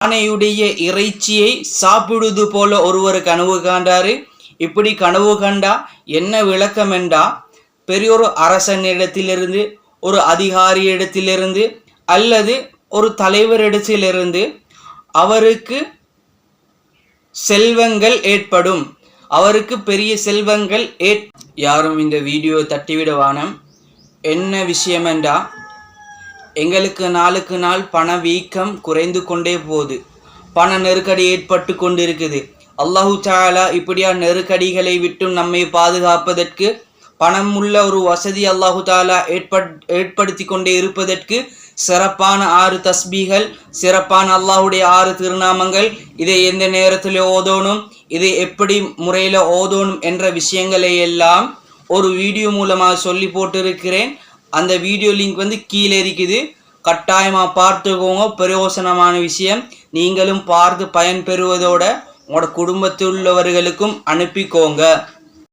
யானையுடைய இறைச்சியை சாப்பிடுவது போல ஒருவர் கனவு காண்டாரு. இப்படி கனவு கண்டா என்ன விளக்கம் என்றா, பெரியோரு அரசனிடத்திலிருந்து, ஒரு அதிகாரியிடத்திலிருந்து அல்லது ஒரு தலைவரிடத்திலிருந்து அவருக்கு செல்வங்கள் ஏற்படும். அவருக்கு பெரிய செல்வங்கள் யாரும் இந்த வீடியோ தட்டிவிடவானம். என்ன விஷயம் என்றா, எங்களுக்கு நாளுக்கு நாள் பண வீக்கம் குறைந்து கொண்டே போகுது. பண நெருக்கடி ஏற்பட்டு கொண்டிருக்குது. அல்லாஹு தஆலா இப்படியா நெருக்கடிகளை விட்டும் நம்மை பாதுகாப்பதற்கு, பணம் உள்ள ஒரு வசதி அல்லாஹு தஆலா ஏற்படுத்தி கொண்டே இருப்பதற்கு சிறப்பான 6 தஸ்பீகள், சிறப்பான அல்லாஹுடைய 6 திருநாமங்கள், இதை எந்த நேரத்தில் ஓதணும், இதை எப்படி முறையில் ஓதணும் என்ற விஷயங்களை எல்லாம் ஒரு வீடியோ மூலமாக சொல்லி போட்டிருக்கிறேன். அந்த வீடியோ லிங்க் கீழே இருக்குது. கட்டாயமாக பார்த்துக்கோங்க. பிரயோசனமான விஷயம். நீங்களும் பார்த்து பயன்பெறுவதோட உங்களோட குடும்பத்தில் உள்ளவர்களுக்கும் அனுப்பிக்கோங்க.